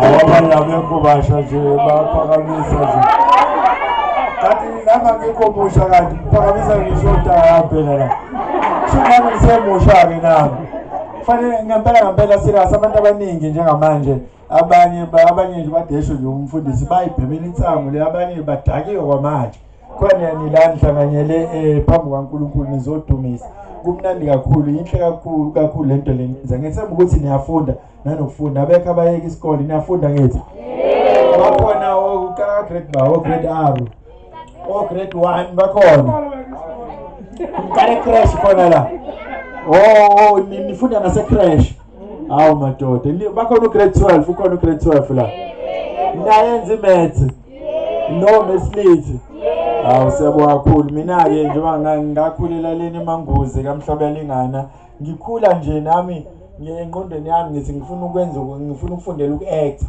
Awabanye bekubasha nje baphakamisa nje. Kanti nama ngikho musha kanti phakamisa ngisho phela la. Shuma ngisemusha ke nami. Kufanele ngempela serious abantu abaningi njengamanje abanye nje badesho nje umfundisi bayibhemela insango le abanye badakiwe kwamanje. Khona nilani hlanganyele phambi kaNkulunkulu nizodumisa. Kumnandi kakhulu inhle kakhulu lento lenyenza. Ngethemba ukuthi niyafunda nanokufunda abekho abayeka isikole niyafunda ngithi. Bakhona ukala grade grade R. Grade 1 bakhona. Ukala crash khona la. Nifunda nase crash. Hawu madoda. Bakhona grade 12, ukhona grade 12 la. Nayenza imaths. No meslithi. Hawu siyabonga kakhulu. Mina ke njengoba ngakhulela leni eManguzi kaMhlabelingana, ngikhula nje nami engqondweni yami ngithi ngifuna ukufundela uku-act.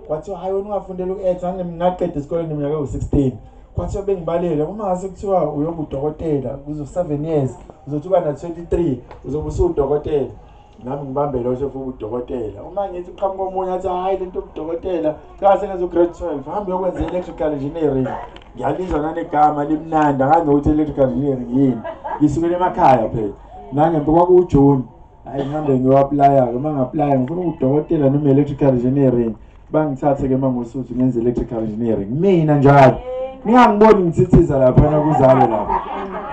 Kwathi hayi wena ungafundela uku-act, ngaqeda isikole neminyaka ewu-16. Kwathi bengibalele uma ngase kuthiwa uyoba udokotela kuzo 7 years, uzothi uba na 23 uzobe usudokotela. Nami ngibambele lo shefu udokotela. Uma ngithi uqhamuka omunye athi hayi lento udokotela, kahle ngezo grade 12, hambe uyokwenza electrical engineering. Ngiyalizwa nanegama limnandi, angazi electrical engineering yini. Ngisukele emakhaya phela. Nangembe kwakuJune. Hayi ngihambe ngiyoapply ke, uma ngi-apply ngifuna udokotela noma electrical engineering. Bangithathe ke mangosuthu ngenze electrical engineering. Mina njalo. Ngiyangiboni ngithithiza lapha kuzalo lapha.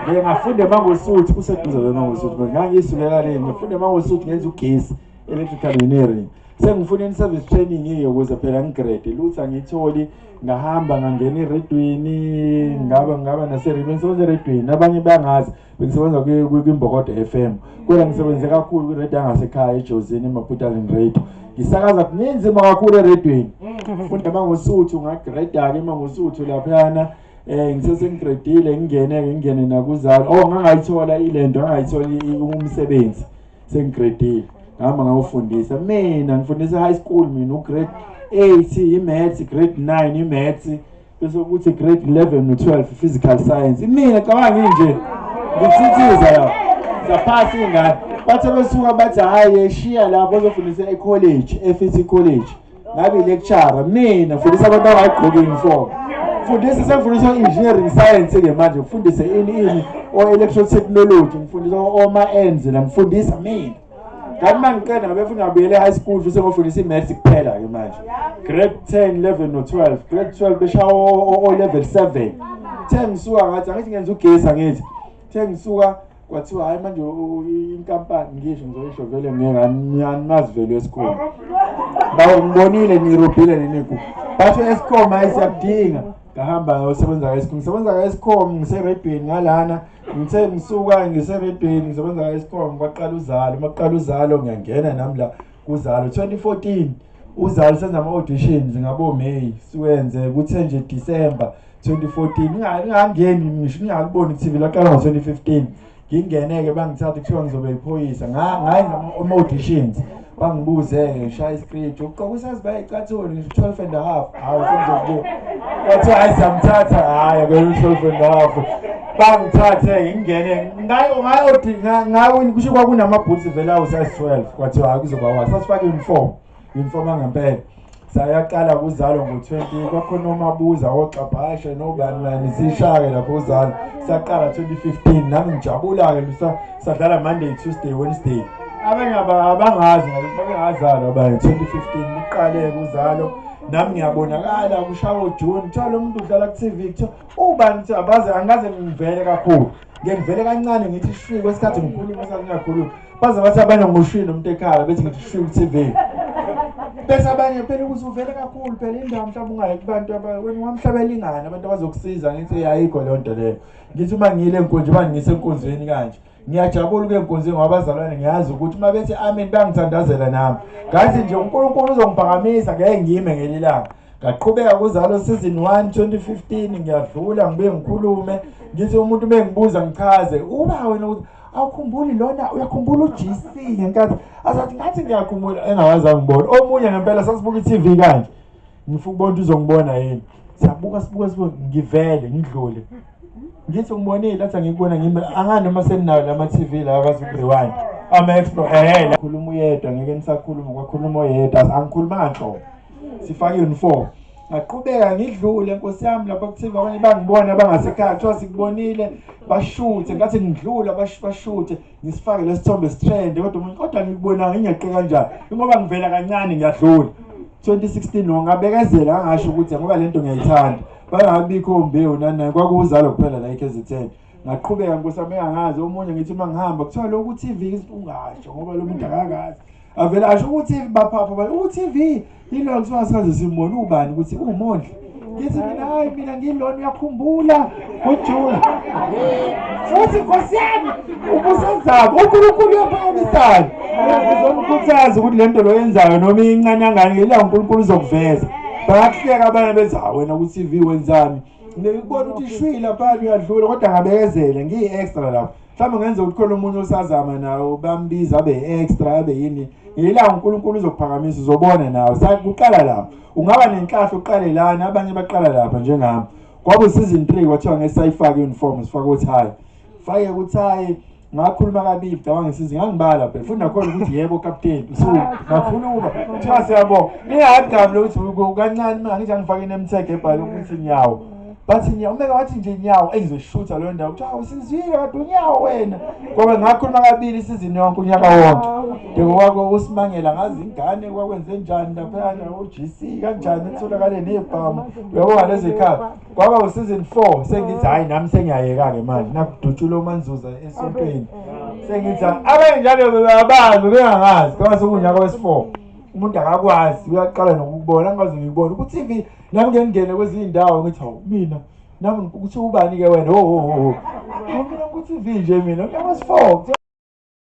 Ngiyafunda eMangosuthu kuseduze kweMangosuthu. Ngangisulela le ngifunda eMangosuthu ngenza ugesi electrical engineering. Sengifuna service training ukuze phela ngigrade lutho ngitholi ngahamba ngangena eRedwini ngaba naseRedwini eRedwini abanye bangazi bengisebenza kwiMbokodo FM kodwa ngisebenze kakhulu kwiRadio angasekhaya eJozini eMaputani Radio ngisakaza kunzima kakhulu eRedwini ngifunda eMangosuthu ngagrade ke eMangosuthu laphana ngisesengradile ngingene nakuzalo ngangayithola ilento ngangayithola umsebenzi sengigradile ngihamba ngawufundisa mina ngifundisa high school mina ugrade 8 imaths grade 9 imaths bese ukuthi grade 11 no12 physical science mina cabanga nje ngithithiza la saphasi ingane bathe besuka bathi hayi eshiya lapho uzofundisa ecollege eFT college ngabe lecturer mina ngifundisa abantu abagqoka uniform ngifundisa sengifundisa engineering science ke manje ngifundise ini o electrotechnology ngifundisa oma ends la ngifundisa mina kanti mangicela ngabefuna ngabuyele high school futhi ngofundisa imaths kuphela ke manje grade 10 11 no 12 grade 12 beshawa o level 7 ngisuka ngathi angithi ngenza ugesi angithi ngisuka kwathiwa hayi manje inkampani ngisho ngizoyisho vele ngiyanimazi vele esikole bawo ngibonile nirobhile neniku batho Eskom ayisiyadinga ngahamba ngayosebenza eSkom ngisebenza eSkom ngiseRedwini ngalana ngithe ngisuka ngiseRedwini ngisebenza eSkom kwaqala uzalo maqala uzalo ngiyangena nami la kuzalo 2014 uzalo senza ama auditions ngabo May siwenze kuthe nje December 2014 ngingangeni ngisho ngiyakubona iTV laqala ngo2015 ngingeneke bangithatha kuthiwa ngizobe iphoyisa ngayenza ama auditions bangibuze ngishaya script uqokusazi bayicathula 12 and a half hawu sengizobuka wathi hayi samthatha hayi ke12 and a half bangithathe ngingene ngayo kusho kwakunamabhoots vele awu size 12 kwathi hayi kuzoba wa sasifaka uniform angempela sayaqala kuzalo ngo20 kwakhona umabuza oxabhasha nobani sishake lapho kuzalo saqala 2015 nami ngijabula ke sadlala Monday Tuesday Wednesday abanye abangazi ngabangazalo abanye 2015 uqale kuzalo nami ngiyabonakala kushawo June uthola umuntu udlala ku TV kuthiwa ubani kuthi abaze angaze ngivele kakhulu ngivele kancane ngithi shwi kwesikhathi ngikhuluma sasingakhuluma baze bathi abanye ngoshwini umuntu ekhaya bethi ngithi shwi ku TV bese abanye phela ukuzuvele kakhulu phela indawo mhlawumbe ungayi kubantu wena wamhlabelingana abantu abazokusiza ngithi ayikho le nto leyo ngithi uma ngile enkonzo uma ngisenkonzweni kanje ngiyajabula kwenkonzweni ngabazalwane ngiyazi ukuthi uma bethi amen bangithandazela nami ngathi nje uNkulunkulu uzongiphakamisa ngeke ngime ngelilanga ngaqhubeka kuzalo season 1 2015 ngiyadlula ngibe ngikhulume ngithi umuntu bengibuza ngichaze uba wena awukhumbuli lona uyakhumbula uGC ngenkathi azathi ngathi ngiyakhumbula engawazi ngibona omunye ngempela sasibuka iTV kanje ngifuna ukubona uzongibona yini siyabuka ngivele ngidlule ngithi ngibonile lathi ngikubona ngimi angani noma seninayo lama TV la akazi rewind ama-explore khuluma uyedwa ngeke nisakhuluma kwakhuluma oyedwa angikhulumanga nhlobo sifake uniform ngaqhubeka ngidlule nkosi yami lapha kuthiwa abanye bangibona abangasekhaya kuthiwa sikubonile bashuthe ngathi ngidlula bashuthe ngisifake lesithombe strand kodwa ngikubona ngingeqe kanjani ngoba ngivela kancane ngiyadlula 2016 ngabekezela ngasho ukuthi ngoba lento ngiyayithanda bangabikho mbewu nani kwakuzalo kuphela la eKZN ngaqhubeka nkosami engangazi omunye ngithi mangihamba kuthiwa lokhu TV ungasho ngoba lo muntu akakazi avela asho ukuthi baphapha uTV yilo kuthiwa sikaze simbona ubani ukuthi umondli ngithi mina hayi mina ngilona uyakhumbula uJune futhi nkosi yami ubusenzaba uNkulunkulu uyaphakamisana uzomkhuthaza ukuthi lento lo yenzayo noma incane kangani ngela uNkulunkulu uzokuveza bayahleka abanye bethi wena ku-TV wenzani ngikubona ukuthi ishwila phana uyadlula kodwa ngabekezele ngiyi-extra lapho mhlawumbe ngenza ukuthi khona omunye osazama nawo bambiza abe-extra abe yini yila uNkulunkulu uzokuphakamisa uzobona nawe sakuqala lapho ungaba nenhlahla uqale lana abanye baqala lapha njengami kwaba season 3 kwathiwa ngesayifaka uniform sifaka uthayi fake uthayi ngakhuluma kabili cabanga isizwe ngangibala phela futhi nakhona ukuthi yebo captain so ngakhuluma kuthiwa siyabo ngiyagabula ukuthi kancane mina ngithi angifake nemtheke ebhala ukuthi inyawo bathi nyawo umeka wathi nje inyawo engizoshuta lo ndawo kuthiwa usizwile kade unyawo wena ngoba ngakhuluma kabili isizini yonke unyaka wonke ngeke kwako usimangela ngazi ingane kwakwenze njani lapha uGC kanjani etholakale nebhamu uyabona lezi ekhaya kwaba usizini 4 sengithi hayi nami sengiyayeka ke manje nakudutshula uManzuza esontweni sengithi abenjalo bebabazi bengangazi kwase kunyaka wesi4 umuntu akakwazi uyaqala nokubona angazi ngibona ukuthi TV nami ngengene kwezindawo ngithi hawu mina nami ukuthi ubani ke wena mina ku TV nje mina ngiyawasi4